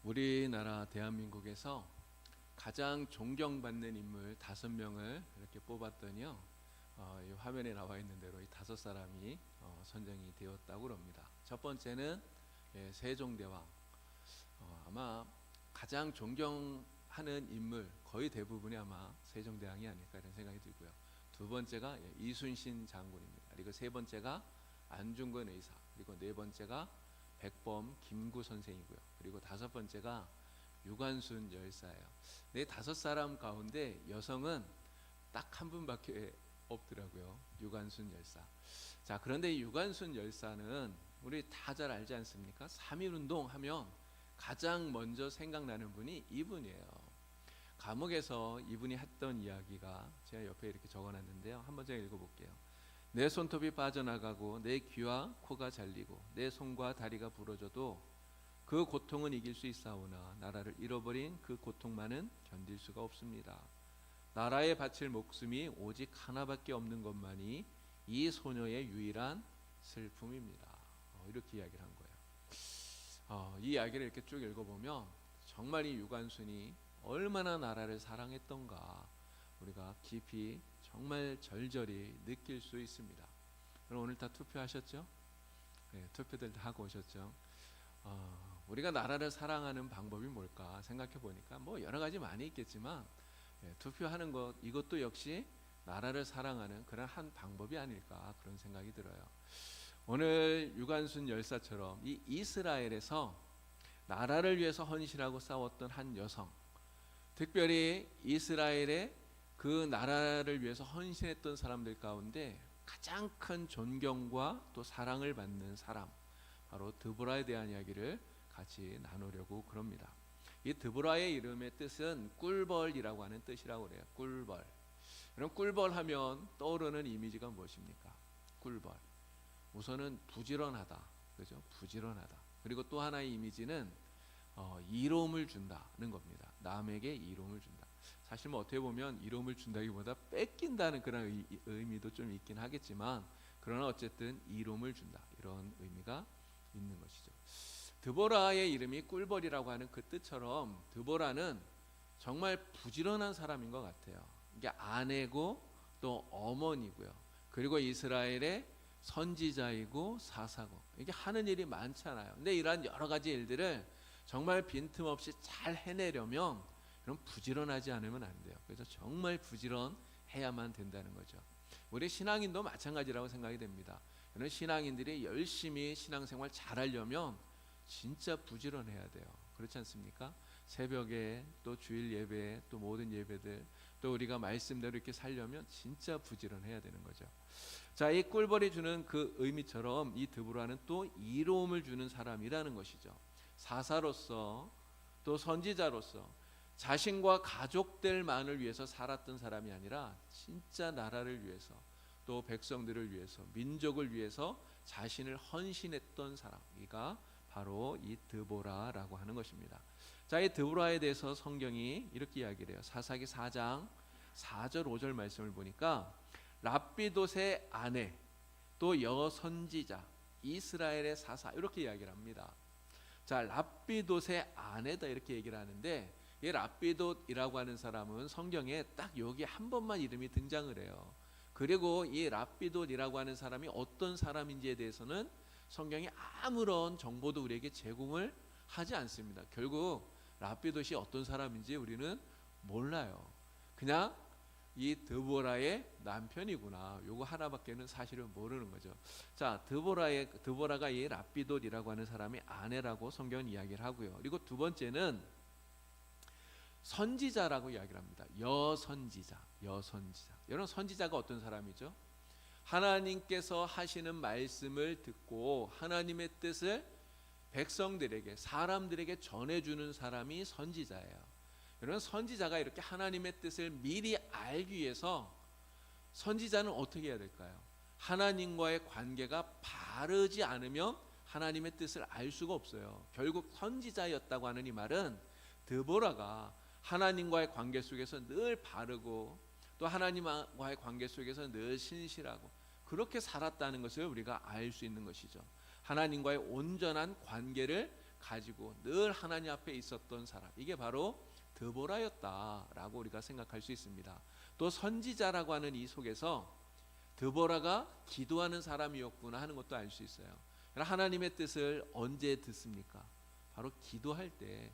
우리나라 대한민국에서 가장 존경받는 인물 5명을 이렇게 뽑았더니요, 이 화면에 나와 있는 대로 이 5사람이 선정이 되었다고 합니다. 첫 번째는 세종대왕. 아마 가장 존경하는 인물 거의 대부분이 아마 세종대왕이 아닐까 이런 생각이 들고요. 두 번째가 이순신 장군입니다. 그리고 세 번째가 안중근 의사, 그리고 네 번째가 백범 김구 선생이고요. 그리고 다섯 번째가 유관순 열사예요. 네, 5사람 가운데 여성은 딱 한 분밖에 없더라고요. 유관순 열사. 자, 그런데 이 유관순 열사는 우리 다 잘 알지 않습니까? 3.1운동 하면 가장 먼저 생각나는 분이 이분이에요. 감옥에서 이분이 했던 이야기가 제가 옆에 이렇게 적어놨는데요. 한번 제가 읽어볼게요. 내 손톱이 빠져나가고 내 귀와 코가 잘리고 내 손과 다리가 부러져도 그 고통은 이길 수 있사오나 나라를 잃어버린 그 고통만은 견딜 수가 없습니다. 나라에 바칠 목숨이 오직 하나밖에 없는 것만이 이 소녀의 유일한 슬픔입니다. 이렇게 이야기를 한 거예요. 이 이야기를 이렇게 쭉 읽어보면 정말 이 유관순이 얼마나 나라를 사랑했던가 우리가 깊이 정말 절절히 느낄 수 있습니다. 그럼 오늘 다 투표하셨죠? 네, 투표들 다 하고 오셨죠? 우리가 나라를 사랑하는 방법이 뭘까 생각해 보니까 뭐 여러 가지 많이 있겠지만 투표하는 것 이것도 역시 나라를 사랑하는 그런 한 방법이 아닐까 그런 생각이 들어요. 오늘 유관순 열사처럼 이 이스라엘에서 나라를 위해서 헌신하고 싸웠던 한 여성, 특별히 이스라엘의 그 나라를 위해서 헌신했던 사람들 가운데 가장 큰 존경과 또 사랑을 받는 사람, 바로 드보라에 대한 이야기를 같이 나누려고 그럽니다. 이 드보라의 이름의 뜻은 꿀벌이라고 하는 뜻이라고 그래요. 꿀벌. 그럼 꿀벌 하면 떠오르는 이미지가 무엇입니까? 꿀벌. 우선은 부지런하다, 그죠? 부지런하다. 그리고 또 하나의 이미지는 이로움을 준다는 겁니다. 남에게 이로움을 준다. 사실 뭐 어떻게 보면 이로움을 준다기보다 뺏긴다는 그런 의미도 좀 있긴 하겠지만, 그러나 어쨌든 이로움을 준다 이런 의미가 있는 것이죠. 드보라의 이름이 꿀벌이라고 하는 그 뜻처럼 드보라는 정말 부지런한 사람인 것 같아요. 이게 아내고 또 어머니고요. 그리고 이스라엘의 선지자이고 사사고, 이게 하는 일이 많잖아요. 근데 이러한 여러 가지 일들을 정말 빈틈없이 잘 해내려면 그럼 부지런하지 않으면 안 돼요. 그래서 정말 부지런해야만 된다는 거죠. 우리 신앙인도 마찬가지라고 생각이 됩니다. 이런 신앙인들이 열심히 신앙생활 잘하려면 진짜 부지런해야 돼요. 그렇지 않습니까? 새벽에 또 주일 예배 또 모든 예배들 또 우리가 말씀대로 이렇게 살려면 진짜 부지런해야 되는 거죠. 자, 이 꿀벌이 주는 그 의미처럼 이 드보라는 또 이로움을 주는 사람이라는 것이죠. 사사로서 또 선지자로서 자신과 가족들만을 위해서 살았던 사람이 아니라 진짜 나라를 위해서 또 백성들을 위해서 민족을 위해서 자신을 헌신했던 사람이가 바로 이 드보라라고 하는 것입니다. 자, 이 드보라에 대해서 성경이 이렇게 이야기를 해요. 사사기 4장 4절 5절 말씀을 보니까 랍비돗의 아내 또 여선지자 이스라엘의 사사 이렇게 이야기를 합니다. 자, 랍비돗의 아내다 이렇게 얘기를 하는데, 이 랍비돗이라고 하는 사람은 성경에 딱 여기 한 번만 이름이 등장을 해요. 그리고 이 랍비돗이라고 하는 사람이 어떤 사람인지에 대해서는 성경이 아무런 정보도 우리에게 제공을 하지 않습니다. 결국 랍비돗이 어떤 사람인지 우리는 몰라요. 그냥 이 드보라의 남편이구나, 요거 하나밖에는 사실은 모르는 거죠. 자, 드보라가 이 랍비돗이라고 하는 사람의 아내라고 성경은 이야기를 하고요. 그리고 두 번째는 선지자라고 이야기를 합니다. 여선지자. 여러분, 선지자가 어떤 사람이죠? 하나님께서 하시는 말씀을 듣고 하나님의 뜻을 백성들에게, 사람들에게 전해주는 사람이 선지자예요. 여러분, 선지자가 이렇게 하나님의 뜻을 미리 알기 위해서 선지자는 어떻게 해야 될까요? 하나님과의 관계가 바르지 않으면 하나님의 뜻을 알 수가 없어요. 결국 선지자였다고 하는 이 말은 드보라가 하나님과의 관계 속에서 늘 바르고 또 하나님과의 관계 속에서 늘 신실하고 그렇게 살았다는 것을 우리가 알 수 있는 것이죠. 하나님과의 온전한 관계를 가지고 늘 하나님 앞에 있었던 사람, 이게 바로 드보라였다라고 우리가 생각할 수 있습니다. 또 선지자라고 하는 이 속에서 드보라가 기도하는 사람이었구나 하는 것도 알 수 있어요. 하나님의 뜻을 언제 듣습니까? 바로 기도할 때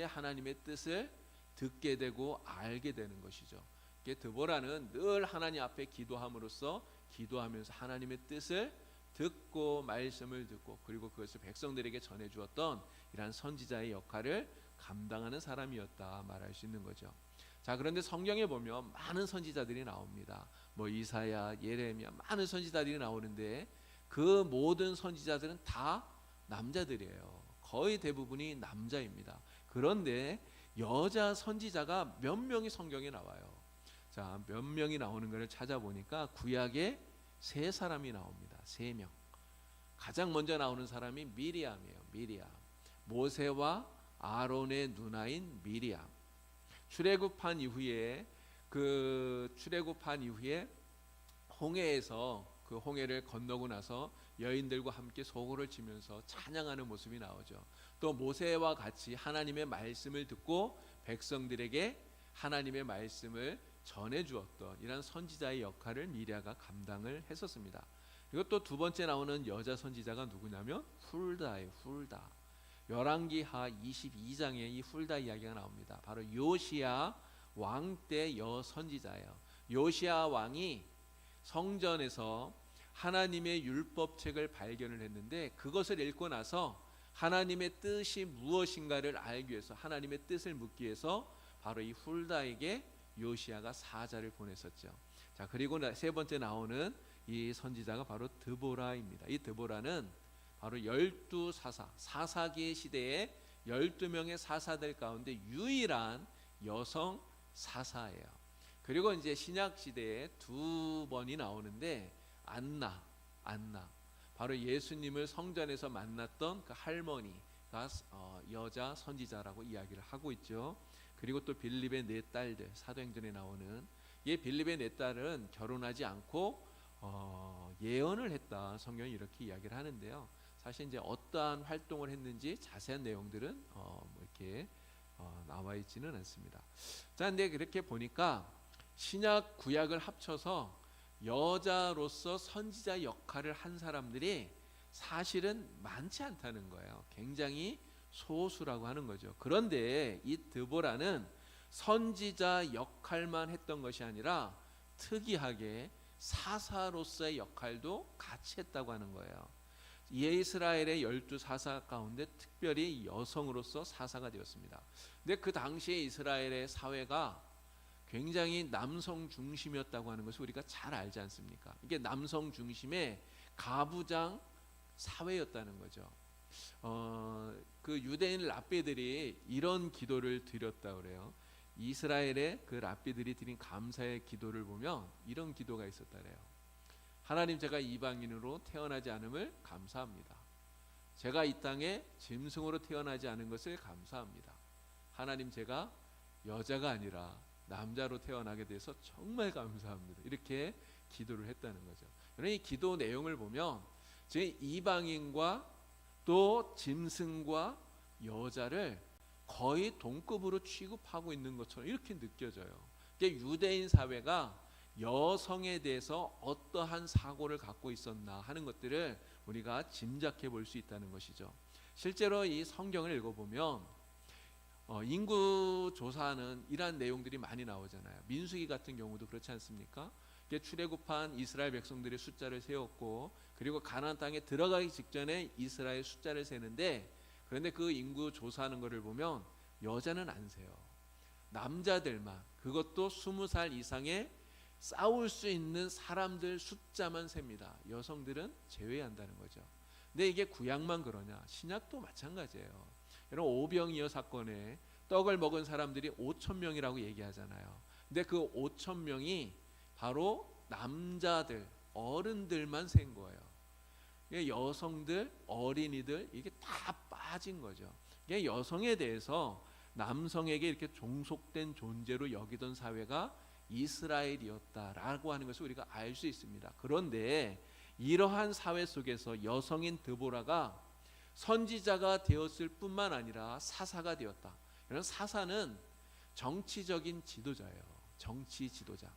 하나님의 뜻을 듣게 되고 알게 되는 것이죠. 드보라는 늘 하나님 앞에 기도함으로써 기도하면서 하나님의 뜻을 듣고 말씀을 듣고 그리고 그것을 백성들에게 전해 주었던 이러한 선지자의 역할을 감당하는 사람이었다 말할 수 있는 거죠. 자, 그런데 성경에 보면 많은 선지자들이 나옵니다. 뭐 이사야, 예레미야, 많은 선지자들이 나오는데 그 모든 선지자들은 다 남자들이에요. 거의 대부분이 남자입니다. 그런데 여자 선지자가 몇 명이 성경에 나와요. 자, 몇 명이 나오는 것을 찾아보니까 구약에 3사람이 나옵니다. 3명. 가장 먼저 나오는 사람이 미리암이에요. 미리암. 모세와 아론의 누나인 미리암. 출애굽한 이후에 홍해에서 그 홍해를 건너고 나서 여인들과 함께 소고를 치면서 찬양하는 모습이 나오죠. 또 모세와 같이 하나님의 말씀을 듣고 백성들에게 하나님의 말씀을 전해 주었던 이런 선지자의 역할을 미리아가 감당을 했었습니다. 그리고 또 두 번째 나오는 여자 선지자가 누구냐면 훌다예요. 훌다. 열왕기하 22장에 이 훌다 이야기가 나옵니다. 바로 요시야 왕 때 여선지자예요. 요시야 왕이 성전에서 하나님의 율법책을 발견을 했는데 그것을 읽고 나서 하나님의 뜻이 무엇인가를 알기 위해서 하나님의 뜻을 묻기 위해서 바로 이 훌다에게 요시야가 사자를 보냈었죠. 자, 그리고 세 번째 나오는 이 선지자가 바로 드보라입니다. 이 드보라는 바로 12사사, 사사기의 시대에 12명의 사사들 가운데 유일한 여성 사사예요. 그리고 이제 신약 시대에 2번이 나오는데 안나, 바로 예수님을 성전에서 만났던 그 할머니가 여자 선지자라고 이야기를 하고 있죠. 그리고 또 빌립의 4딸들, 사도행전에 나오는 이 빌립의 4딸은 결혼하지 않고 예언을 했다, 성경이 이렇게 이야기를 하는데요. 사실 이제 어떠한 활동을 했는지 자세한 내용들은 이렇게 나와 있지는 않습니다. 자, 근데 그렇게 보니까 신약 구약을 합쳐서 여자로서 선지자 역할을 한 사람들이 사실은 많지 않다는 거예요. 굉장히 소수라고 하는 거죠. 그런데 이 드보라는 선지자 역할만 했던 것이 아니라 특이하게 사사로서의 역할도 같이 했다고 하는 거예요. 이스라엘의 12사사 가운데 특별히 여성으로서 사사가 되었습니다. 근데 그 당시에 이스라엘의 사회가 굉장히 남성 중심이었다고 하는 것을 우리가 잘 알지 않습니까? 이게 남성 중심의 가부장 사회였다는 거죠. 그 유대인 랍비들이 이런 기도를 드렸다고 그래요. 이스라엘의 그 랍비들이 드린 감사의 기도를 보면 이런 기도가 있었다 그래요. 하나님, 제가 이방인으로 태어나지 않음을 감사합니다. 제가 이 땅에 짐승으로 태어나지 않은 것을 감사합니다. 하나님, 제가 여자가 아니라 남자로 태어나게 돼서 정말 감사합니다. 이렇게 기도를 했다는 거죠. 이 기도 내용을 보면 제 이방인과 또 짐승과 여자를 거의 동급으로 취급하고 있는 것처럼 이렇게 느껴져요. 유대인 사회가 여성에 대해서 어떠한 사고를 갖고 있었나 하는 것들을 우리가 짐작해 볼 수 있다는 것이죠. 실제로 이 성경을 읽어보면 인구 조사하는 이러한 내용들이 많이 나오잖아요. 민수기 같은 경우도 그렇지 않습니까? 출애굽한 이스라엘 백성들의 숫자를 세웠고 그리고 가나안 땅에 들어가기 직전에 이스라엘 숫자를 세는데, 그런데 그 인구 조사하는 것을 보면 여자는 안 세요. 남자들만, 그것도 20살 이상의 싸울 수 있는 사람들 숫자만 셉니다. 여성들은 제외한다는 거죠. 근데 이게 구약만 그러냐? 신약도 마찬가지예요. 여러분, 오병이어 사건에 떡을 먹은 사람들이 5,000명이라고 얘기하잖아요. 근데 그 5,000명이 바로 남자들, 어른들만 센 거예요. 여성들, 어린이들 이게 다 빠진 거죠. 여성에 대해서 남성에게 이렇게 종속된 존재로 여기던 사회가 이스라엘이었다라고 하는 것을 우리가 알 수 있습니다. 그런데 이러한 사회 속에서 여성인 드보라가 선지자가 되었을 뿐만 아니라 사사가 되었다. 이런 사사는 정치적인 지도자예요. 정치 지도자.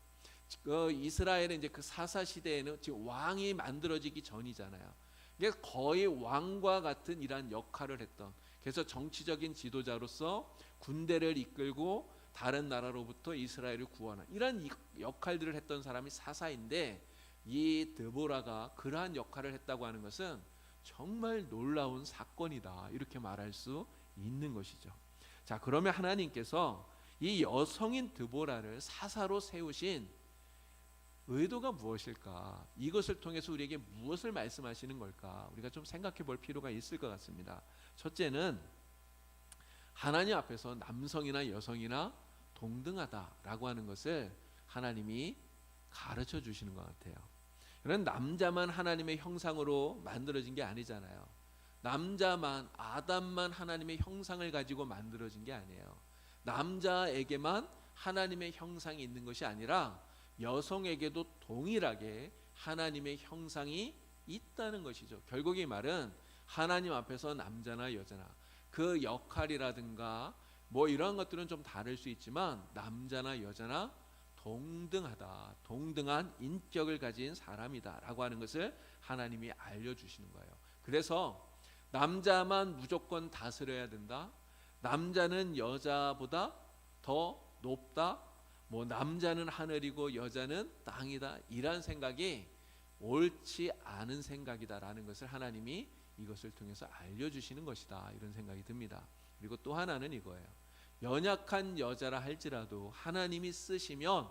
이스라엘은 이제 그 사사 시대에는 지금 왕이 만들어지기 전이잖아요. 이게 거의 왕과 같은 이러한 역할을 했던, 그래서 정치적인 지도자로서 군대를 이끌고 다른 나라로부터 이스라엘을 구원한 이런 역할들을 했던 사람이 사사인데, 이 드보라가 그러한 역할을 했다고 하는 것은 정말 놀라운 사건이다, 이렇게 말할 수 있는 것이죠. 자, 그러면 하나님께서 이 여성인 드보라를 사사로 세우신 의도가 무엇일까? 이것을 통해서 우리에게 무엇을 말씀하시는 걸까? 우리가 좀 생각해 볼 필요가 있을 것 같습니다. 첫째는 하나님 앞에서 남성이나 여성이나 동등하다라고 하는 것을 하나님이 가르쳐 주시는 것 같아요. 그런 남자만 하나님의 형상으로 만들어진 게 아니잖아요. 남자만, 아담만 하나님의 형상을 가지고 만들어진 게 아니에요. 남자에게만 하나님의 형상이 있는 것이 아니라 여성에게도 동일하게 하나님의 형상이 있다는 것이죠. 결국 이 말은 하나님 앞에서 남자나 여자나 그 역할이라든가 뭐 이러한 것들은 좀 다를 수 있지만 남자나 여자나 동등하다, 동등한 인격을 가진 사람이다 라고 하는 것을 하나님이 알려주시는 거예요. 그래서 남자만 무조건 다스려야 된다, 남자는 여자보다 더 높다, 뭐 남자는 하늘이고 여자는 땅이다, 이런 생각이 옳지 않은 생각이다라는 것을 하나님이 이것을 통해서 알려주시는 것이다, 이런 생각이 듭니다. 그리고 또 하나는 이거예요. 연약한 여자라 할지라도 하나님이 쓰시면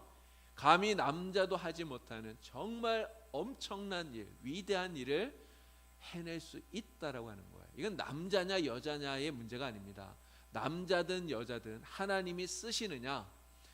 감히 남자도 하지 못하는 정말 엄청난 일, 위대한 일을 해낼 수 있다라고 하는 거예요. 이건 남자냐 여자냐의 문제가 아닙니다. 남자든 여자든 하나님이 쓰시느냐,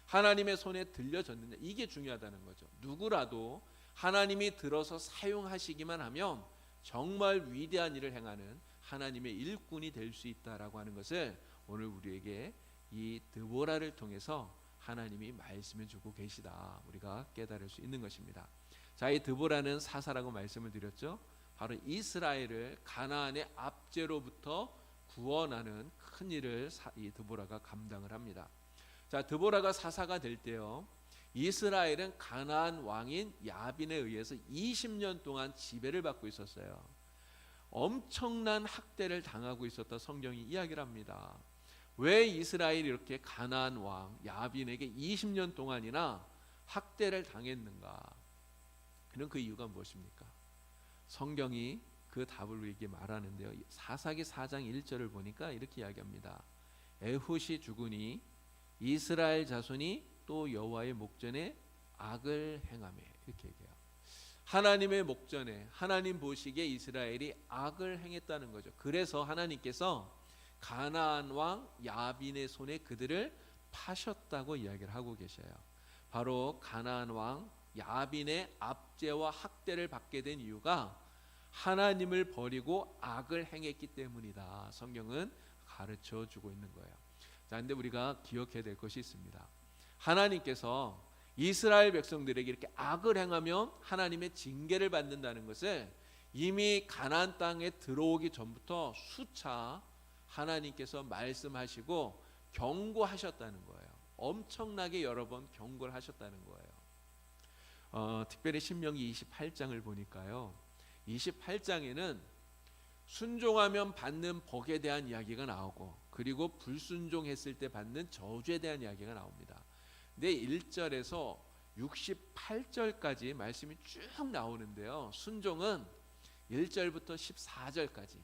하나님의 손에 들려졌느냐, 이게 중요하다는 거죠. 누구라도 하나님이 들어서 사용하시기만 하면 정말 위대한 일을 행하는 하나님의 일꾼이 될 수 있다라고 하는 것을 오늘 우리에게 이 드보라를 통해서 하나님이 말씀해 주고 계시다, 우리가 깨달을 수 있는 것입니다. 자, 이 드보라는 사사라고 말씀을 드렸죠. 바로 이스라엘을 가나안의 압제로부터 구원하는 큰 일을 이 드보라가 감당을 합니다. 자, 드보라가 사사가 될 때요, 이스라엘은 가나안 왕인 야빈에 의해서 20년 동안 지배를 받고 있었어요. 엄청난 학대를 당하고 있었다 성경이 이야기를 합니다. 왜 이스라엘이 이렇게 가나안 왕 야빈에게 20년 동안이나 학대를 당했는가? 그럼 그 이유가 무엇입니까? 성경이 그 답을 우리에게 말하는데요. 사사기 4장 1절을 보니까 이렇게 이야기합니다. 에훗이 죽으니 이스라엘 자손이 또 여호와의 목전에 악을 행하며, 이렇게 얘기해요. 하나님의 목전에, 하나님 보시기에 이스라엘이 악을 행했다는 거죠. 그래서 하나님께서 가나안 왕 야빈의 손에 그들을 파셨다고 이야기를 하고 계셔요. 바로 가나안 왕 야빈의 압제와 학대를 받게 된 이유가 하나님을 버리고 악을 행했기 때문이다, 성경은 가르쳐 주고 있는 거예요. 자, 근데 우리가 기억해야 될 것이 있습니다. 하나님께서 이스라엘 백성들에게 이렇게 악을 행하면 하나님의 징계를 받는다는 것을 이미 가나안 땅에 들어오기 전부터 수차 하나님께서 말씀하시고 경고하셨다는 거예요. 엄청나게 여러 번 경고를 하셨다는 거예요. 특별히 신명기 28장을 보니까요, 28장에는 순종하면 받는 복에 대한 이야기가 나오고, 그리고 불순종했을 때 받는 저주에 대한 이야기가 나옵니다. 근데 1절에서 68절까지 말씀이 쭉 나오는데요, 순종은 1절부터 14절까지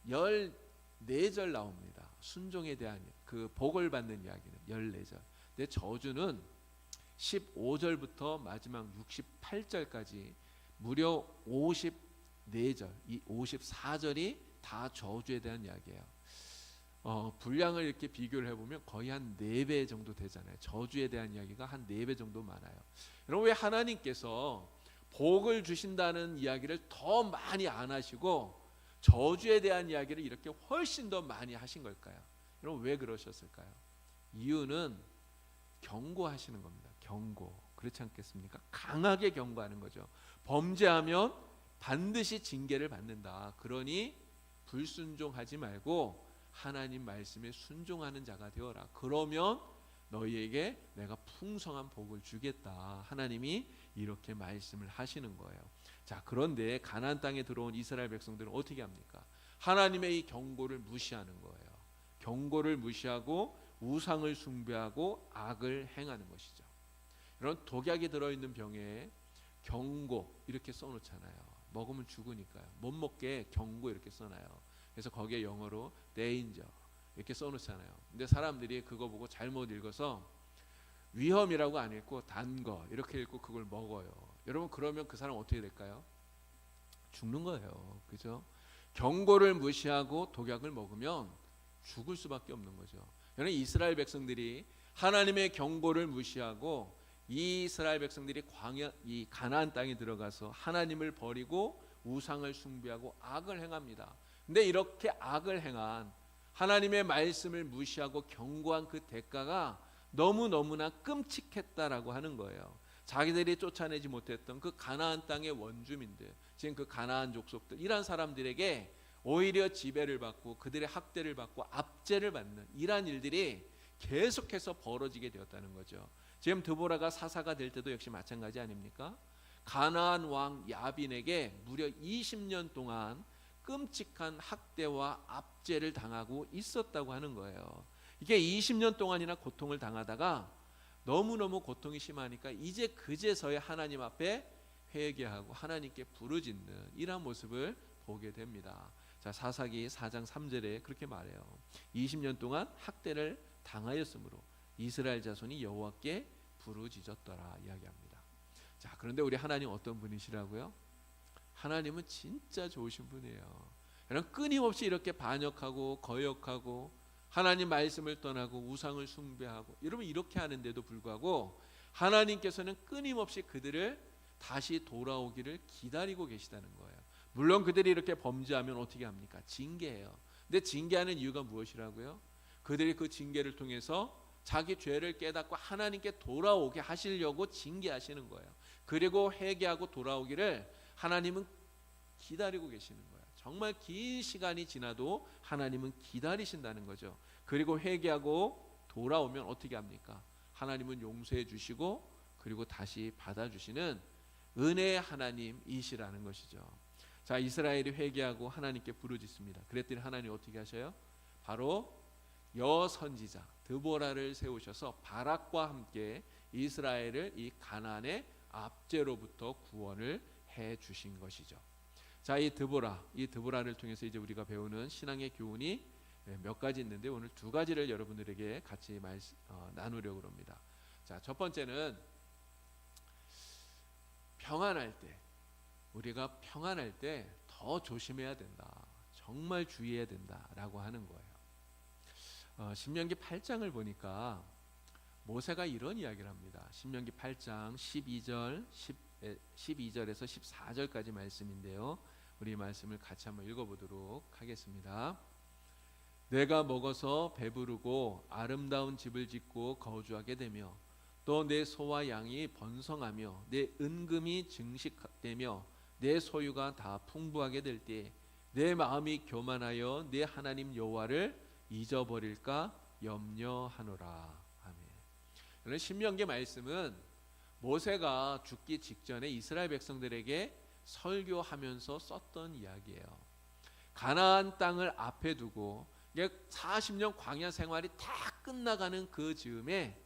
14절 나옵니다. 순종에 대한 그 복을 받는 이야기는 14절. 근데 저주는 15절부터 마지막 68절까지 무려 54절, 이 54절이 다 저주에 대한 이야기예요. 분량을 이렇게 비교를 해보면 거의 한 4배 정도 되잖아요. 저주에 대한 이야기가 한 4배 정도 많아요. 여러분, 왜 하나님께서 복을 주신다는 이야기를 더 많이 안 하시고 저주에 대한 이야기를 이렇게 훨씬 더 많이 하신 걸까요? 여러분, 왜 그러셨을까요? 이유는 경고하시는 겁니다. 경고. 그렇지 않겠습니까? 강하게 경고하는 거죠. 범죄하면 반드시 징계를 받는다. 그러니 불순종하지 말고 하나님 말씀에 순종하는 자가 되어라. 그러면 너희에게 내가 풍성한 복을 주겠다. 하나님이 이렇게 말씀을 하시는 거예요. 자, 그런데 가나안 땅에 들어온 이스라엘 백성들은 어떻게 합니까? 하나님의 이 경고를 무시하는 거예요. 경고를 무시하고 우상을 숭배하고 악을 행하는 것이죠. 이런 독약이 들어있는 병에 경고 이렇게 써놓잖아요. 먹으면 죽으니까요. 못 먹게 경고 이렇게 써놔요. 그래서 거기에 영어로 danger 이렇게 써놓잖아요. 근데 사람들이 그거 보고 잘못 읽어서 위험이라고 안 읽고 단 거 이렇게 읽고 그걸 먹어요. 여러분, 그러면 그 사람 어떻게 될까요? 죽는 거예요. 그죠? 경고를 무시하고 독약을 먹으면 죽을 수밖에 없는 거죠. 여러분, 이스라엘 백성들이 하나님의 경고를 무시하고 이스라엘 백성들이 이 가나안 땅에 들어가서 하나님을 버리고 우상을 숭배하고 악을 행합니다. 근데 이렇게 악을 행한, 하나님의 말씀을 무시하고 경고한 그 대가가 너무너무나 끔찍했다라고 하는 거예요. 자기들이 쫓아내지 못했던 그 가나안 땅의 원주민들, 지금 그 가나안 족속들, 이런 사람들에게 오히려 지배를 받고 그들의 학대를 받고 압제를 받는 이러한 일들이 계속해서 벌어지게 되었다는 거죠. 지금 드보라가 사사가 될 때도 역시 마찬가지 아닙니까? 가나안 왕 야빈에게 무려 20년 동안 끔찍한 학대와 압제를 당하고 있었다고 하는 거예요. 이게 20년 동안이나 고통을 당하다가 너무너무 고통이 심하니까 이제 그제서야 하나님 앞에 회개하고 하나님께 부르짖는 이러한 모습을 보게 됩니다. 자, 사사기 4장 3절에 그렇게 말해요. 20년 동안 학대를 당하였으므로 이스라엘 자손이 여호와께 부르짖었더라 이야기합니다. 자, 그런데 우리 하나님 어떤 분이시라고요? 하나님은 진짜 좋으신 분이에요. 여러분, 끊임없이 이렇게 반역하고 거역하고 하나님 말씀을 떠나고 우상을 숭배하고 여러분 이렇게 하는데도 불구하고 하나님께서는 끊임없이 그들을 다시 돌아오기를 기다리고 계시다는 거예요. 물론 그들이 이렇게 범죄하면 어떻게 합니까? 징계해요. 근데 징계하는 이유가 무엇이라고요? 그들이 그 징계를 통해서 자기 죄를 깨닫고 하나님께 돌아오게 하시려고 징계하시는 거예요. 그리고 회개하고 돌아오기를 하나님은 기다리고 계시는 거예요. 정말 긴 시간이 지나도 하나님은 기다리신다는 거죠. 그리고 회개하고 돌아오면 어떻게 합니까? 하나님은 용서해 주시고 그리고 다시 받아주시는 은혜의 하나님이시라는 것이죠. 자, 이스라엘이 회개하고 하나님께 부르짖습니다. 그랬더니 하나님 어떻게 하셔요? 바로 여선지자 드보라를 세우셔서 바락과 함께 이스라엘을 이 가나안의 압제로부터 구원을 해 주신 것이죠. 자, 이 드보라를 통해서 이제 우리가 배우는 신앙의 교훈이 몇 가지 있는데 오늘 두 가지를 여러분들에게 같이 나누려고 합니다. 자, 첫 번째는 우리가 평안할 때 더 조심해야 된다. 정말 주의해야 된다라고 하는 거예요. 신명기 8장을 보니까 모세가 이런 이야기를 합니다. 신명기 8장 12절에서 14절까지 말씀인데요. 우리 말씀을 같이 한번 읽어보도록 하겠습니다. 내가 먹어서 배부르고 아름다운 집을 짓고 거주하게 되며 또 내 소와 양이 번성하며 내 은금이 증식되며 내 소유가 다 풍부하게 될 때 내 마음이 교만하여 내 하나님 여호와를 잊어버릴까 염려하노라. 아멘. 신명기 말씀은 모세가 죽기 직전에 이스라엘 백성들에게 설교하면서 썼던 이야기예요. 가나안 땅을 앞에 두고 40년 광야 생활이 다 끝나가는 그 즈음에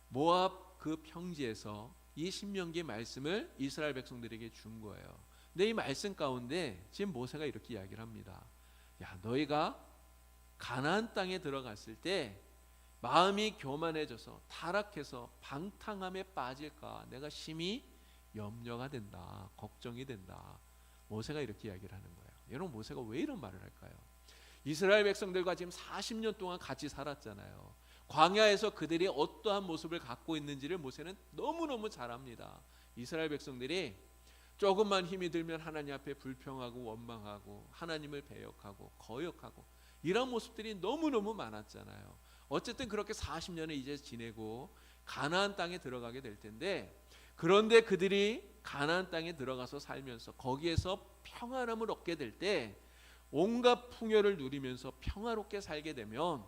모압 그 평지에서 이 신명기 말씀을 이스라엘 백성들에게 준 거예요. 근데 이 말씀 가운데 지금 모세가 이렇게 이야기를 합니다. 야, 너희가 가나안 땅에 들어갔을 때 마음이 교만해져서 타락해서 방탕함에 빠질까 내가 심히 염려가 된다. 걱정이 된다. 모세가 이렇게 이야기를 하는 거예요. 여러분, 모세가 왜 이런 말을 할까요? 이스라엘 백성들과 지금 40년 동안 같이 살았잖아요. 광야에서 그들이 어떠한 모습을 갖고 있는지를 모세는 너무너무 잘 압니다. 이스라엘 백성들이 조금만 힘이 들면 하나님 앞에 불평하고 원망하고 하나님을 배역하고 거역하고 이런 모습들이 너무너무 많았잖아요. 어쨌든 그렇게 40년을 이제 지내고 가나안 땅에 들어가게 될 텐데, 그런데 그들이 가나안 땅에 들어가서 살면서 거기에서 평안함을 얻게 될 때 온갖 풍요를 누리면서 평화롭게 살게 되면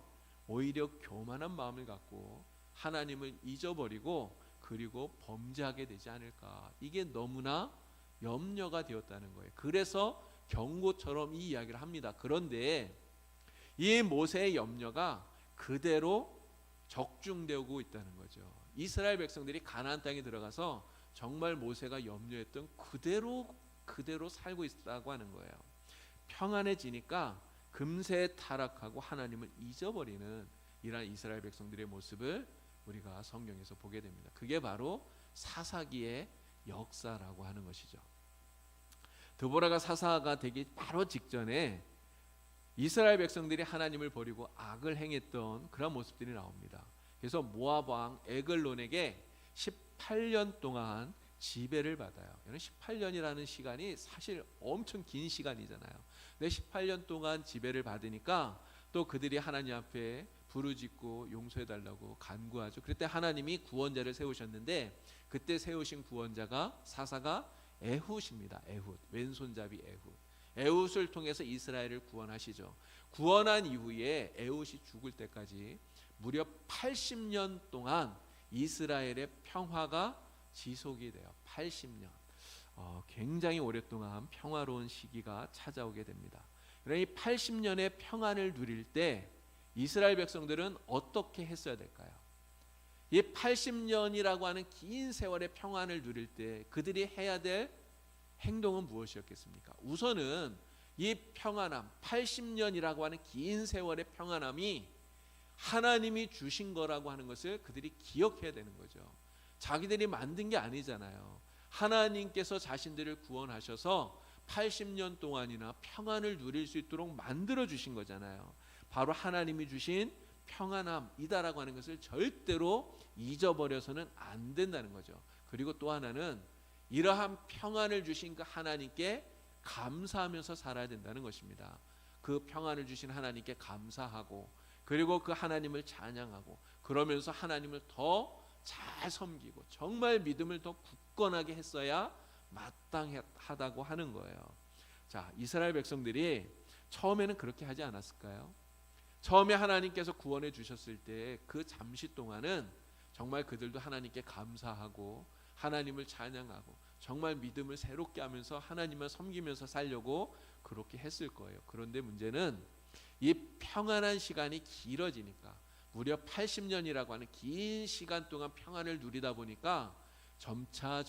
오히려 교만한 마음을 갖고 하나님을 잊어버리고 그리고 범죄하게 되지 않을까. 이게 너무나 염려가 되었다는 거예요. 그래서 경고처럼 이 이야기를 합니다. 그런데 이 모세의 염려가 그대로 적중되고 있다는 거죠. 이스라엘 백성들이 가나안 땅에 들어가서 정말 모세가 염려했던 그대로 살고 있다고 하는 거예요. 평안해지니까 금세 타락하고 하나님을 잊어버리는 이러한 이스라엘 백성들의 모습을 우리가 성경에서 보게 됩니다. 그게 바로 사사기의 역사라고 하는 것이죠. 드보라가 사사가 되기 바로 직전에 이스라엘 백성들이 하나님을 버리고 악을 행했던 그런 모습들이 나옵니다. 그래서 모압 왕 에글론에게 18년 동안 지배를 받아요. 18년이라는 시간이 사실 엄청 긴 시간이잖아요. 근데 18년 동안 지배를 받으니까 또 그들이 하나님 앞에 부르짖고 용서해달라고 간구하죠. 그때 하나님이 구원자를 세우셨는데 그때 세우신 구원자가 사사가 에훗입니다. 에훗, 왼손잡이 에훗. 에훗을 통해서 이스라엘을 구원하시죠. 구원한 이후에 에훗이 죽을 때까지 무려 80년 동안 이스라엘의 평화가 지속이 돼요. 80년. 굉장히 오랫동안 평화로운 시기가 찾아오게 됩니다. 그러니 80년의 평안을 누릴 때 이스라엘 백성들은 어떻게 했어야 될까요? 이 80년이라고 하는 긴 세월의 평안을 누릴 때 그들이 해야 될 행동은 무엇이었겠습니까? 우선은 이 평안함, 80년이라고 하는 긴 세월의 평안함이 하나님이 주신 거라고 하는 것을 그들이 기억해야 되는 거죠. 자기들이 만든 게 아니잖아요. 하나님께서 자신들을 구원하셔서 80년 동안이나 평안을 누릴 수 있도록 만들어 주신 거잖아요. 바로 하나님이 주신 평안함이다라고 하는 것을 절대로 잊어버려서는 안 된다는 거죠. 그리고 또 하나는 이러한 평안을 주신 그 하나님께 감사하면서 살아야 된다는 것입니다. 그 평안을 주신 하나님께 감사하고 그리고 그 하나님을 찬양하고 그러면서 하나님을 더 잘 섬기고 정말 믿음을 더 굳건하게 했어야 마땅하다고 하는 거예요. 자, 이스라엘 백성들이 처음에는 그렇게 하지 않았을까요? 처음에 하나님께서 구원해 주셨을 때 그 잠시 동안은 정말 그들도 하나님께 감사하고 하나님을 찬양하고 정말 믿음을 새롭게 하면서 하나님을 섬기면서 살려고 그렇게 했을 거예요. 그런데 문제는 이 평안한 시간이 길어지니까 무려 80년이라고 하는 긴 시간 동안 평안을 누리다 보니까 점차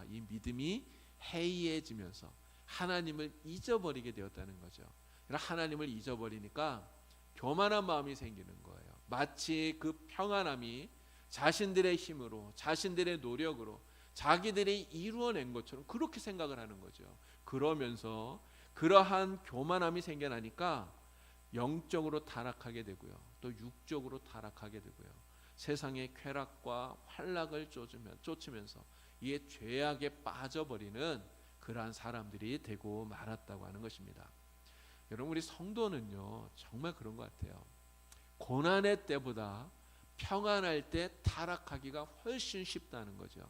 이 믿음이 해이해지면서 하나님을 잊어버리게 되었다는 거죠. 하나님을 잊어버리니까 교만한 마음이 생기는 거예요. 마치 그 평안함이 자신들의 힘으로 자신들의 노력으로 자기들이 이루어낸 것처럼 그렇게 생각을 하는 거죠. 그러면서 그러한 교만함이 생겨나니까 영적으로 타락하게 되고요. 또 육적으로 타락하게 되고요. 세상의 쾌락과 환락을 쫓으면서 이에 죄악에 빠져버리는 그러한 사람들이 되고 말았다고 하는 것입니다. 여러분, 우리 성도는요 정말 그런 것 같아요. 고난의 때보다 평안할 때 타락하기가 훨씬 쉽다는 거죠.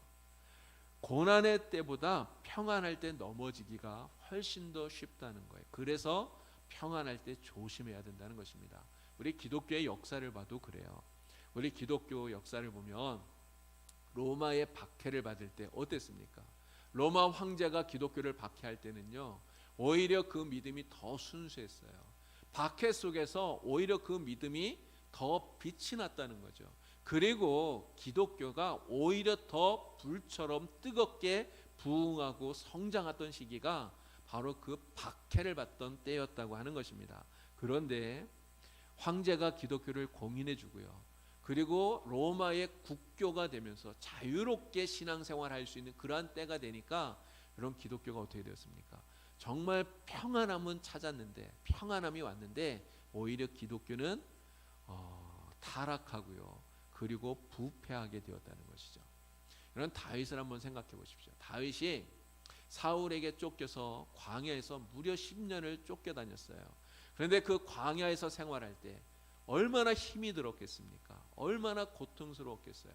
고난의 때보다 평안할 때 넘어지기가 훨씬 더 쉽다는 거예요. 그래서 평안할 때 조심해야 된다는 것입니다. 우리 기독교의 역사를 봐도 그래요. 우리 기독교 역사를 보면 로마의 박해를 받을 때 어땠습니까? 로마 황제가 기독교를 박해할 때는요 오히려 그 믿음이 더 순수했어요. 박해 속에서 오히려 그 믿음이 더 빛이 났다는 거죠. 그리고 기독교가 오히려 더 불처럼 뜨겁게 부흥하고 성장했던 시기가 바로 그 박해를 받던 때였다고 하는 것입니다. 그런데 황제가 기독교를 공인해 주고요. 그리고 로마의 국교가 되면서 자유롭게 신앙생활할 수 있는 그러한 때가 되니까 그런 기독교가 어떻게 되었습니까? 정말 평안함은 찾았는데 평안함이 왔는데 오히려 기독교는 타락하고요. 그리고 부패하게 되었다는 것이죠. 이런 다윗을 한번 생각해 보십시오. 다윗이 사울에게 쫓겨서 광야에서 무려 10년을 쫓겨다녔어요. 그런데 그 광야에서 생활할 때 얼마나 힘이 들었겠습니까? 얼마나 고통스러웠겠어요.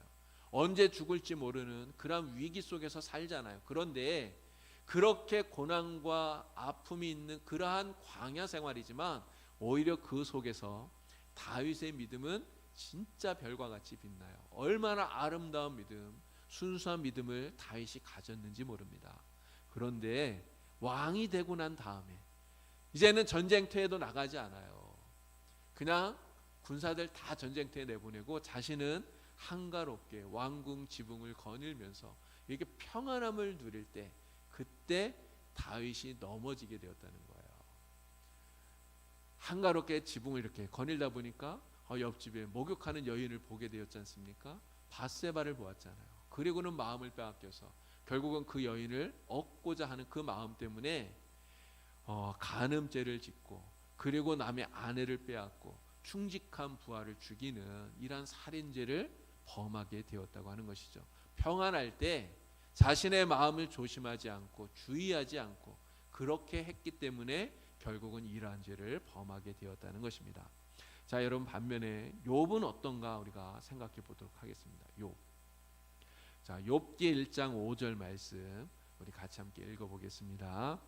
언제 죽을지 모르는 그런 위기 속에서 살잖아요. 그런데 그렇게 고난과 아픔이 있는 그러한 광야 생활이지만 오히려 그 속에서 다윗의 믿음은 진짜 별과 같이 빛나요. 얼마나 아름다운 믿음, 순수한 믿음을 다윗이 가졌는지 모릅니다. 그런데 왕이 되고 난 다음에 이제는 전쟁터에도 나가지 않아요. 그냥 군사들 다 전쟁터에 내보내고 자신은 한가롭게 왕궁 지붕을 거닐면서 이렇게 평안함을 누릴 때 그때 다윗이 넘어지게 되었다는 거예요. 한가롭게 지붕을 이렇게 거닐다 보니까 옆집에 목욕하는 여인을 보게 되었지 않습니까? 밧세바를 보았잖아요. 그리고는 마음을 빼앗겨서 결국은 그 여인을 얻고자 하는 그 마음 때문에 간음죄를 짓고 그리고 남의 아내를 빼앗고 충직한 부하를 죽이는 이러한 살인죄를 범하게 되었다고 하는 것이죠. 평안할 때 자신의 마음을 조심하지 않고 주의하지 않고 그렇게 했기 때문에 결국은 이러한 죄를 범하게 되었다는 것입니다. 자, 여러분 반면에 욥은 어떤가 우리가 생각해 보도록 하겠습니다. 욥. 자, 욥기 1장 5절 말씀 우리 같이 함께 읽어보겠습니다.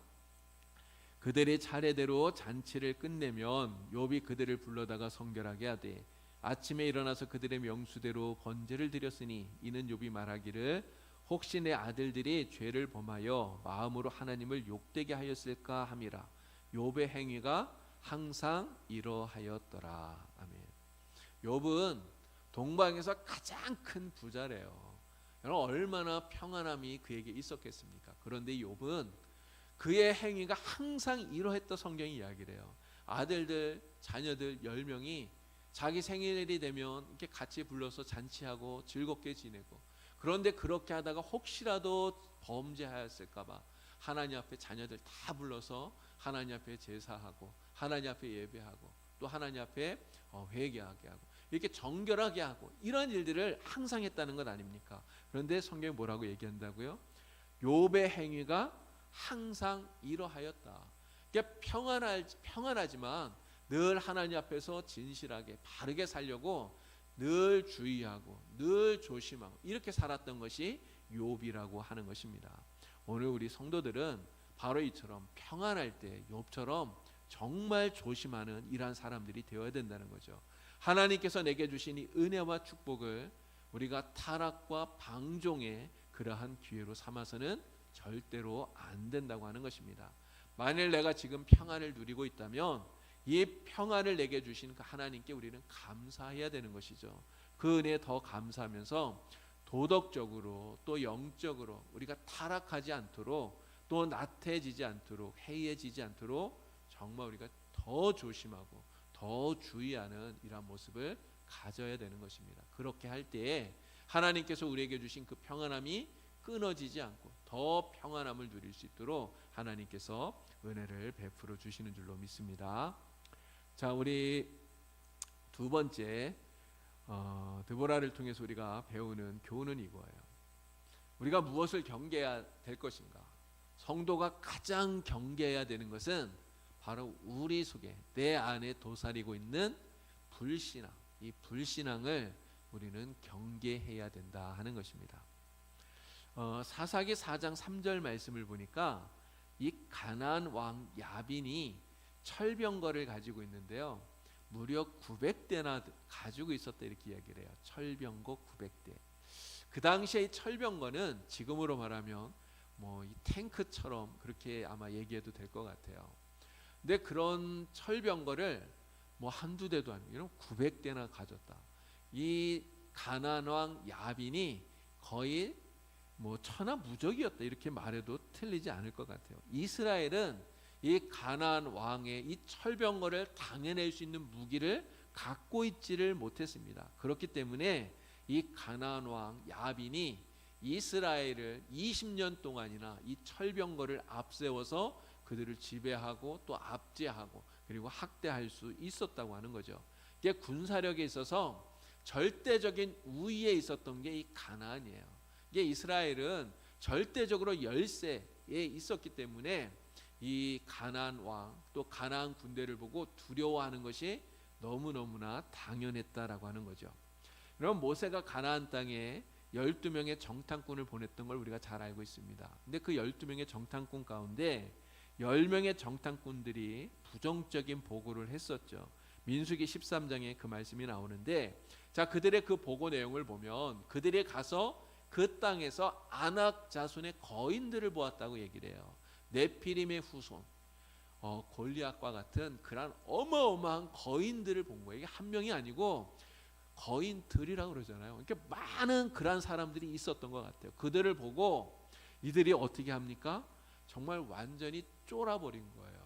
그들이 차례대로 잔치를 끝내면 욥이 그들을 불러다가 성결하게 하되 아침에 일어나서 그들의 명수대로 번제를 드렸으니 이는 욥이 말하기를 혹시 내 아들들이 죄를 범하여 마음으로 하나님을 욕되게 하였을까 함이라. 욥의 행위가 항상 이러하였더라. 아멘. 욥은 동방에서 가장 큰 부자래요. 여러분 얼마나 평안함이 그에게 있었겠습니까? 그런데 욥은 그의 행위가 항상 이러했던 성경이 이야기를 해요. 아들들, 자녀들 10명이 자기 생일이 되면 이렇게 같이 불러서 잔치하고 즐겁게 지내고 그런데 그렇게 하다가 혹시라도 범죄하였을까봐 하나님 앞에 자녀들 다 불러서 하나님 앞에 제사하고 하나님 앞에 예배하고 또 하나님 앞에 회개하게 하고 이렇게 정결하게 하고 이런 일들을 항상 했다는 것 아닙니까? 그런데 성경이 뭐라고 얘기한다고요? 욥의 행위가 항상 이러하였다. 그러니까 평안하지만 늘 하나님 앞에서 진실하게 바르게 살려고 늘 주의하고 늘 조심하고 이렇게 살았던 것이 욥이라고 하는 것입니다. 오늘 우리 성도들은 바로 이처럼 평안할 때 욥처럼 정말 조심하는 이러한 사람들이 되어야 된다는 거죠. 하나님께서 내게 주신 이 은혜와 축복을 우리가 타락과 방종의 그러한 기회로 삼아서는 절대로 안 된다고 하는 것입니다. 만일 내가 지금 평안을 누리고 있다면 이 평안을 내게 주신 그 하나님께 우리는 감사해야 되는 것이죠. 그 은혜에 더 감사하면서 도덕적으로 또 영적으로 우리가 타락하지 않도록 또 나태해지지 않도록 해이해지지 않도록 정말 우리가 더 조심하고 더 주의하는 이러한 모습을 가져야 되는 것입니다. 그렇게 할 때에 하나님께서 우리에게 주신 그 평안함이 끊어지지 않고 더 평안함을 누릴 수 있도록 하나님께서 은혜를 베풀어 주시는 줄로 믿습니다. 자, 우리 두 번째 드보라를 통해서 우리가 배우는 교훈은 이거예요. 우리가 무엇을 경계해야 될 것인가? 성도가 가장 경계해야 되는 것은 바로 우리 속에 내 안에 도사리고 있는 불신앙, 이 불신앙을 우리는 경계해야 된다 하는 것입니다. 사사기 4장 3절 말씀을 보니까 이 가나안 왕 야빈이 철병거를 가지고 있는데요. 무려 900대나 가지고 있었다 이렇게 이야기를 해요. 철병거 900대. 그 당시에 이 철병거는 지금으로 말하면 뭐 이 탱크처럼 그렇게 아마 얘기해도 될 것 같아요. 근데 그런 철병거를 뭐 한두 대도 아니고 이런 900대나 가졌다. 이 가나안 왕 야빈이 거의 뭐 천하무적이었다 이렇게 말해도 틀리지 않을 것 같아요. 이스라엘은 이 가나안 왕의 이 철병거를 당해낼 수 있는 무기를 갖고 있지를 못했습니다. 그렇기 때문에 이 가나안 왕 야빈이 이스라엘을 20년 동안이나 이 철병거를 앞세워서 그들을 지배하고 또 압제하고 그리고 학대할 수 있었다고 하는 거죠. 이게 군사력에 있어서 절대적인 우위에 있었던 게 이 가나안이에요. 이게 이스라엘은 절대적으로 열세에 있었기 때문에 이 가나안 왕 또 가나안 군대를 보고 두려워하는 것이 너무너무나 당연했다라고 하는 거죠. 그럼 모세가 가나안 땅에 12명의 정탐꾼을 보냈던 걸 우리가 잘 알고 있습니다. 근데 그 12명의 정탐꾼 가운데 10명의 정탐꾼들이 부정적인 보고를 했었죠. 민수기 13장에 그 말씀이 나오는데, 자, 그들의 그 보고 내용을 보면 그들이 가서 그 땅에서 아낙 자손의 거인들을 보았다고 얘기를 해요. 네피림의 후손, 골리앗과 같은 그런 어마어마한 거인들을 본 거예요. 이게 한 명이 아니고 거인들이라고 그러잖아요. 이렇게 많은 그런 사람들이 있었던 것 같아요. 그들을 보고 이들이 어떻게 합니까? 정말 완전히 쫄아버린 거예요.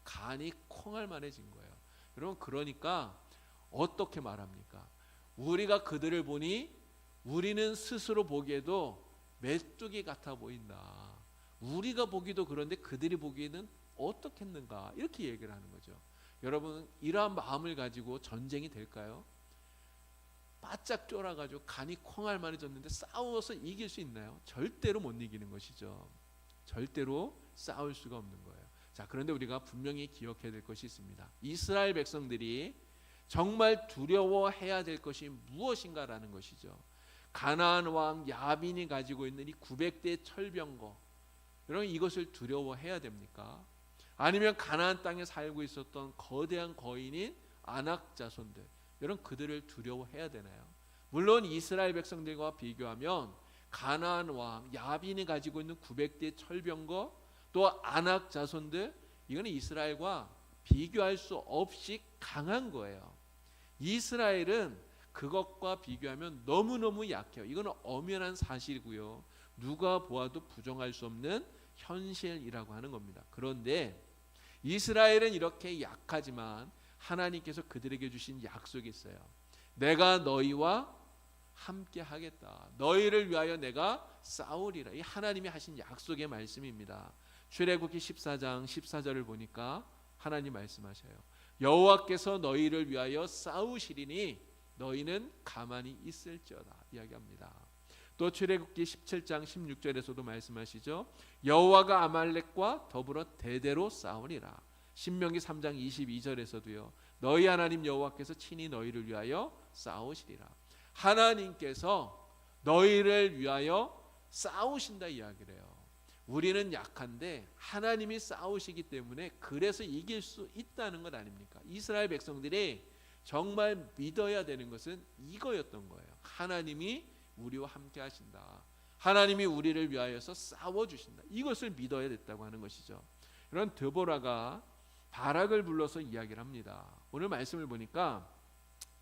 간이 콩알만해진 거예요. 여러분, 그러니까 어떻게 말합니까? 우리가 그들을 보니 우리는 스스로 보기에도 메뚜기 같아 보인다. 우리가 보기도 그런데 그들이 보기에는 어떻겠는가, 이렇게 얘기를 하는 거죠. 여러분, 이러한 마음을 가지고 전쟁이 될까요? 바짝 쫄아가지고 간이 콩알만해졌는데 싸워서 이길 수 있나요? 절대로 못 이기는 것이죠. 절대로 싸울 수가 없는 거예요. 자, 그런데 우리가 분명히 기억해야 될 것이 있습니다. 이스라엘 백성들이 정말 두려워해야 될 것이 무엇인가라는 것이죠. 가나안 왕 야빈이 가지고 있는 이 900대의 철병거, 여러분, 이것을 두려워해야 됩니까? 아니면 가나안 땅에 살고 있었던 거대한 거인인 아낙 자손들, 여러분, 그들을 두려워해야 되나요? 물론 이스라엘 백성들과 비교하면 가나안 왕 야빈이 가지고 있는 900대의 철병거, 또 아낙 자손들, 이거는 이스라엘과 비교할 수 없이 강한 거예요. 이스라엘은 그것과 비교하면 너무너무 약해요. 이거는 엄연한 사실이고요. 누가 보아도 부정할 수 없는 현실이라고 하는 겁니다. 그런데 이스라엘은 이렇게 약하지만 하나님께서 그들에게 주신 약속이 있어요. 내가 너희와 함께 하겠다. 너희를 위하여 내가 싸우리라. 이 하나님이 하신 약속의 말씀입니다. 출애굽기 14장 14절을 보니까 하나님 말씀하셔요. 여호와께서 너희를 위하여 싸우시리니 너희는 가만히 있을지어다 이야기합니다. 또 출애굽기 17장 16절에서도 말씀하시죠. 여호와가 아말렉과 더불어 대대로 싸우리라. 신명기 3장 22절에서도요. 너희 하나님 여호와께서 친히 너희를 위하여 싸우시리라. 하나님께서 너희를 위하여 싸우신다 이야기를 해요. 우리는 약한데 하나님이 싸우시기 때문에 그래서 이길 수 있다는 것 아닙니까? 이스라엘 백성들이 정말 믿어야 되는 것은 이거였던 거예요. 하나님이 우리와 함께 하신다. 하나님이 우리를 위하여서 싸워주신다. 이것을 믿어야 됐다고 하는 것이죠. 이런 드보라가 바락을 불러서 이야기를 합니다. 오늘 말씀을 보니까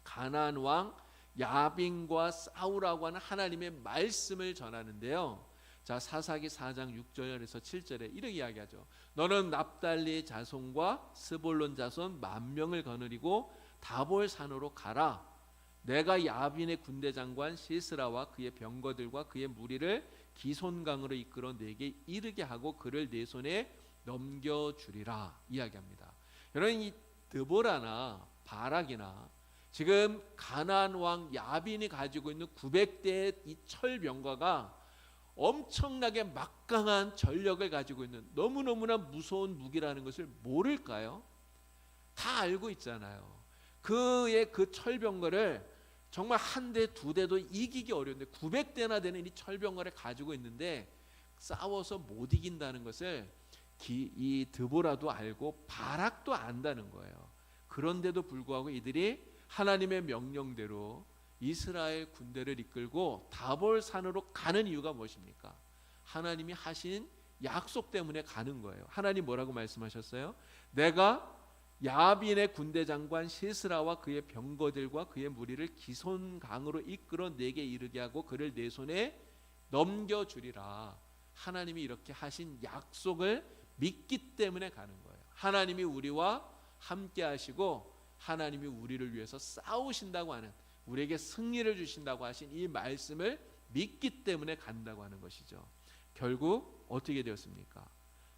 가나안 왕 야빈과 싸우라고 하는 하나님의 말씀을 전하는데요. 자, 사사기 4장 6절에서 7절에 이렇게 이야기하죠. 너는 납달리 자손과 스볼론 자손 10,000명을 거느리고 다볼 산으로 가라. 내가 야빈의 군대 장관 시스라와 그의 병거들과 그의 무리를 기손강으로 이끌어 내게 이르게 하고 그를 내 손에 넘겨주리라 이야기합니다. 여러분, 이 드보라나 바락이나 지금 가나안 왕 야빈이 가지고 있는 900대의 이 철병거가 엄청나게 막강한 전력을 가지고 있는 너무너무나 무서운 무기라는 것을 모를까요? 다 알고 있잖아요. 그의 그 철병거를 정말 한 대, 두 대도 이기기 어려운데 900대나 되는 이 철병거를 가지고 있는데 싸워서 못 이긴다는 것을 이 드보라도 알고 바락도 안다는 거예요. 그런데도 불구하고 이들이 하나님의 명령대로 이스라엘 군대를 이끌고 다볼 산으로 가는 이유가 무엇입니까? 하나님이 하신 약속 때문에 가는 거예요. 하나님 뭐라고 말씀하셨어요? 내가 야빈의 군대 장관 시스라와 그의 병거들과 그의 무리를 기손강으로 이끌어 내게 이르게 하고 그를 내 손에 넘겨주리라. 하나님이 이렇게 하신 약속을 믿기 때문에 가는 거예요. 하나님이 우리와 함께 하시고 하나님이 우리를 위해서 싸우신다고 하는, 우리에게 승리를 주신다고 하신 이 말씀을 믿기 때문에 간다고 하는 것이죠. 결국 어떻게 되었습니까?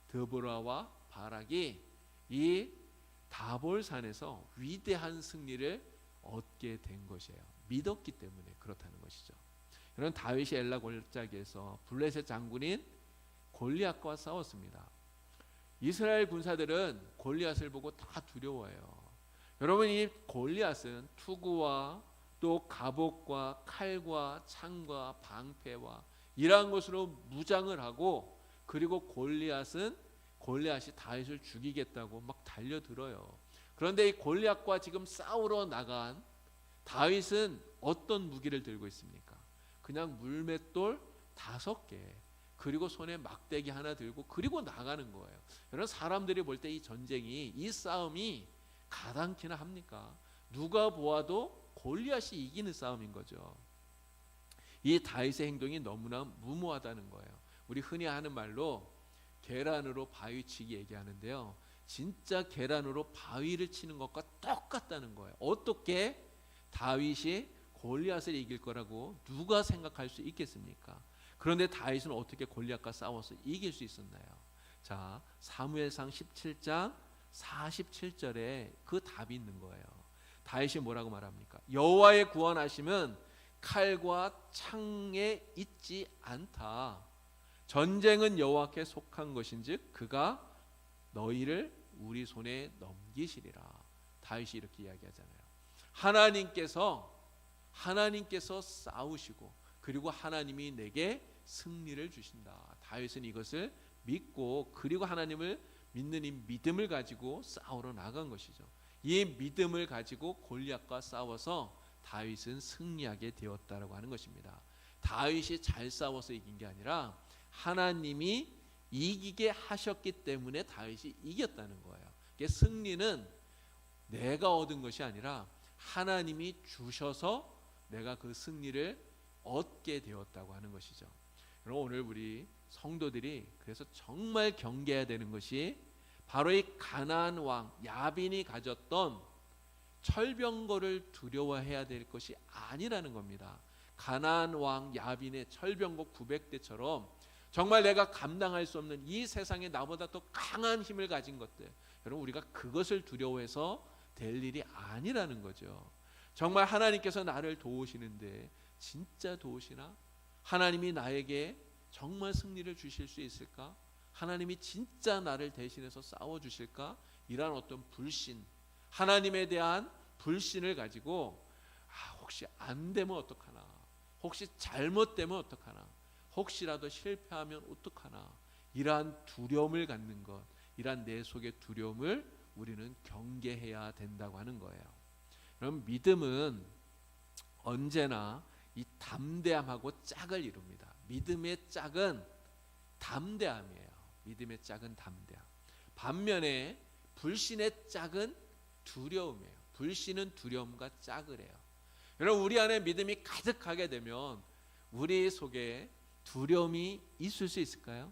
드보라와 바락이 이 다볼산에서 위대한 승리를 얻게 된 것이에요. 믿었기 때문에 그렇다는 것이죠. 여러분, 다윗이 엘라 골짜기에서 블레셋 장군인 골리앗과 싸웠습니다. 이스라엘 군사들은 골리앗을 보고 다 두려워해요. 여러분, 이 골리앗은 투구와 또 갑옷과 칼과 창과 방패와 이러한 것으로 무장을 하고, 그리고 골리앗이 다윗을 죽이겠다고 막 달려들어요. 그런데 이 골리앗과 지금 싸우러 나간 다윗은 어떤 무기를 들고 있습니까? 그냥 물맷돌 5개, 그리고 손에 막대기 하나 들고 그리고 나가는 거예요. 여러분, 사람들이 볼 때 이 전쟁이, 이 싸움이 가당키나 합니까? 누가 보아도 골리앗이 이기는 싸움인 거죠. 이 다윗의 행동이 너무나 무모하다는 거예요. 우리 흔히 하는 말로 계란으로 바위치기 얘기하는데요, 진짜 계란으로 바위를 치는 것과 똑같다는 거예요. 어떻게 다윗이 골리앗을 이길 거라고 누가 생각할 수 있겠습니까? 그런데 다윗은 어떻게 골리앗과 싸워서 이길 수 있었나요? 자, 사무엘상 17장 47절에 그 답이 있는 거예요. 다윗이 뭐라고 말합니까? 여호와의 구원하심은 칼과 창에 있지 않다. 전쟁은 여호와께 속한 것인즉 그가 너희를 우리 손에 넘기시리라. 다윗이 이렇게 이야기하잖아요. 하나님께서 싸우시고, 그리고 하나님이 내게 승리를 주신다. 다윗은 이것을 믿고, 그리고 하나님을 믿는 이 믿음을 가지고 싸우러 나간 것이죠. 이 믿음을 가지고 골리앗과 싸워서 다윗은 승리하게 되었다라고 하는 것입니다. 다윗이 잘 싸워서 이긴 게 아니라 하나님이 이기게 하셨기 때문에 다윗이 이겼다는 거예요. 승리는 내가 얻은 것이 아니라 하나님이 주셔서 내가 그 승리를 얻게 되었다고 하는 것이죠. 여러분, 오늘 우리 성도들이 그래서 정말 경계해야 되는 것이 바로 이 가나안 왕 야빈이 가졌던 철병거를 두려워해야 될 것이 아니라는 겁니다. 가나안 왕 야빈의 철병거 900대처럼 정말 내가 감당할 수 없는 이 세상에 나보다 더 강한 힘을 가진 것들, 여러분, 우리가 그것을 두려워해서 될 일이 아니라는 거죠. 정말 하나님께서 나를 도우시는데 진짜 도우시나? 하나님이 나에게 정말 승리를 주실 수 있을까? 하나님이 진짜 나를 대신해서 싸워주실까? 이런 어떤 불신, 하나님에 대한 불신을 가지고 혹시 안 되면 어떡하나, 혹시 잘못되면 어떡하나, 혹시라도 실패하면 어떡하나, 이러한 두려움을 갖는 것, 이러한 내 속의 두려움을 우리는 경계해야 된다고 하는 거예요. 그럼 믿음은 언제나 이 담대함하고 짝을 이룹니다. 믿음의 짝은 담대함이에요. 믿음의 짝은 담대함. 반면에 불신의 짝은 두려움이에요. 불신은 두려움과 짝을 해요. 여러분, 우리 안에 믿음이 가득하게 되면 우리 속에 두려움이 있을 수 있을까요?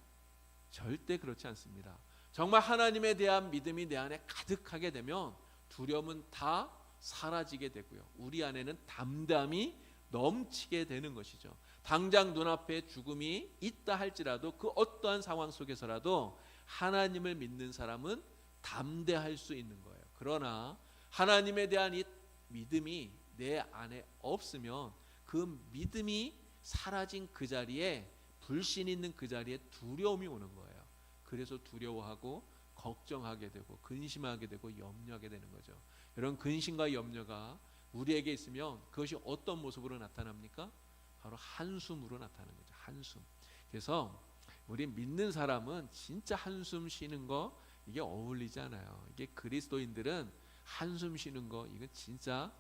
절대 그렇지 않습니다. 정말 하나님에 대한 믿음이 내 안에 가득하게 되면 두려움은 다 사라지게 되고요, 우리 안에는 담대함이 넘치게 되는 것이죠. 당장 눈앞에 죽음이 있다 할지라도 그 어떠한 상황 속에서라도 하나님을 믿는 사람은 담대할 수 있는 거예요. 그러나 하나님에 대한 이 믿음이 내 안에 없으면 그 믿음이 사라진 그 자리에, 불신이 있는 그 자리에 두려움이 오는 거예요. 그래서 두려워하고 걱정하게 되고 근심하게 되고 염려하게 되는 거죠. 이런 근심과 염려가 우리에게 있으면 그것이 어떤 모습으로 나타납니까? 바로 한숨으로 나타나는 거죠. 한숨. 그래서 우리 믿는 사람은 진짜 한숨 쉬는 거 이게 어울리지 않아요. 이게 그리스도인들은 한숨 쉬는 거 이건 진짜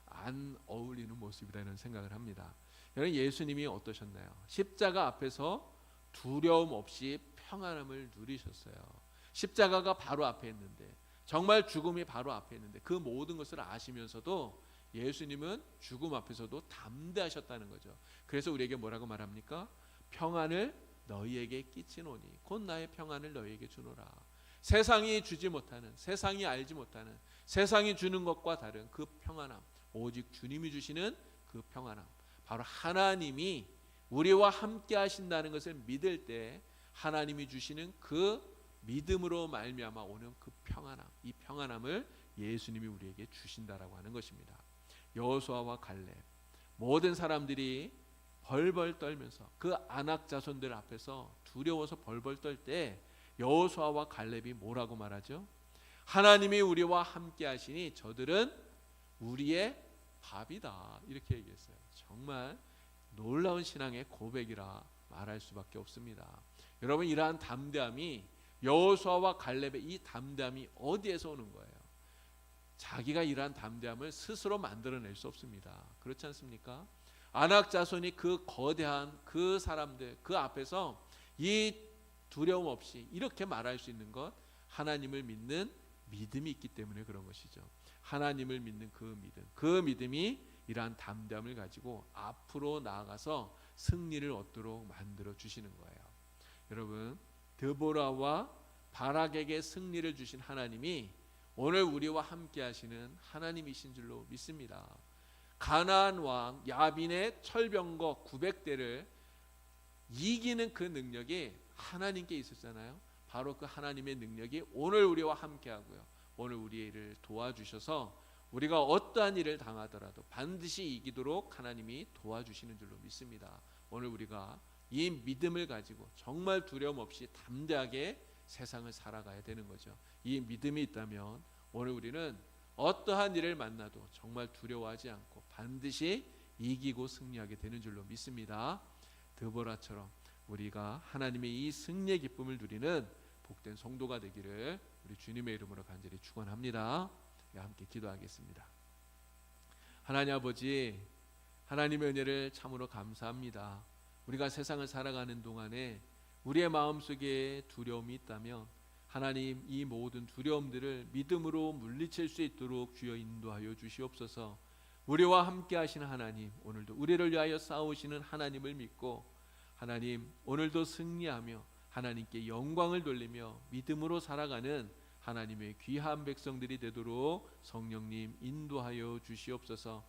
안 어울리는 모습이라는 생각을 합니다. 여러분, 예수님이 어떠셨나요? 십자가 앞에서 두려움 없이 평안함을 누리셨어요. 십자가가 바로 앞에 있는데, 정말 죽음이 바로 앞에 있는데 그 모든 것을 아시면서도 예수님은 죽음 앞에서도 담대하셨다는 거죠. 그래서 우리에게 뭐라고 말합니까? 평안을 너희에게 끼치노니 곧 나의 평안을 너희에게 주노라. 세상이 주지 못하는, 세상이 알지 못하는, 세상이 주는 것과 다른 그 평안함, 오직 주님이 주시는 그 평안함, 바로 하나님이 우리와 함께 하신다는 것을 믿을 때 하나님이 주시는 그 믿음으로 말미암아 오는 그 평안함, 이 평안함을 예수님이 우리에게 주신다라고 하는 것입니다. 여호수아와 갈렙, 모든 사람들이 벌벌 떨면서 그 아낙 자손들 앞에서 두려워서 벌벌 떨 때 여호수아와 갈렙이 뭐라고 말하죠? 하나님이 우리와 함께 하시니 저들은 우리의 밥이다 이렇게 얘기했어요. 정말 놀라운 신앙의 고백이라 말할 수밖에 없습니다. 여러분, 이러한 담대함이, 여호수아와 갈렙의 이 담대함이 어디에서 오는 거예요? 자기가 이러한 담대함을 스스로 만들어낼 수 없습니다. 그렇지 않습니까? 아낙 자손이 그 거대한 그 사람들 그 앞에서 이 두려움 없이 이렇게 말할 수 있는 것, 하나님을 믿는 믿음이 있기 때문에 그런 것이죠. 하나님을 믿는 그 믿음이 이러한 담대함을 가지고 앞으로 나아가서 승리를 얻도록 만들어 주시는 거예요. 여러분, 드보라와 바락에게 승리를 주신 하나님이 오늘 우리와 함께 하시는 하나님이신 줄로 믿습니다. 가나안 왕 야빈의 철병거 900대를 이기는 그 능력이 하나님께 있었잖아요. 바로 그 하나님의 능력이 오늘 우리와 함께 하고요, 오늘 우리의 일을 도와주셔서 우리가 어떠한 일을 당하더라도 반드시 이기도록 하나님이 도와주시는 줄로 믿습니다. 오늘 우리가 이 믿음을 가지고 정말 두려움 없이 담대하게 세상을 살아가야 되는 거죠. 이 믿음이 있다면 오늘 우리는 어떠한 일을 만나도 정말 두려워하지 않고 반드시 이기고 승리하게 되는 줄로 믿습니다. 드보라처럼 우리가 하나님의 이 승리의 기쁨을 누리는 복된 성도가 되기를 우리 주님의 이름으로 간절히 축원합니다. 함께 기도하겠습니다. 하나님 아버지, 하나님의 은혜를 참으로 감사합니다. 우리가 세상을 살아가는 동안에 우리의 마음속에 두려움이 있다면 하나님, 이 모든 두려움들을 믿음으로 물리칠 수 있도록 주여 인도하여 주시옵소서. 우리와 함께 하시는 하나님, 오늘도 우리를 위하여 싸우시는 하나님을 믿고 하나님, 오늘도 승리하며 하나님께 영광을 돌리며 믿음으로 살아가는 하나님의 귀한 백성들이 되도록 성령님 인도하여 주시옵소서.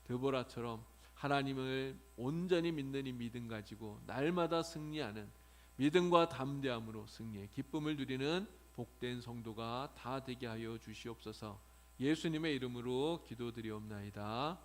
드보라처럼 하나님을 온전히 믿는 이 믿음 가지고 날마다 승리하는 믿음과 담대함으로 승리의 기쁨을 누리는 복된 성도가 다 되게 하여 주시옵소서. 예수님의 이름으로 기도드리옵나이다.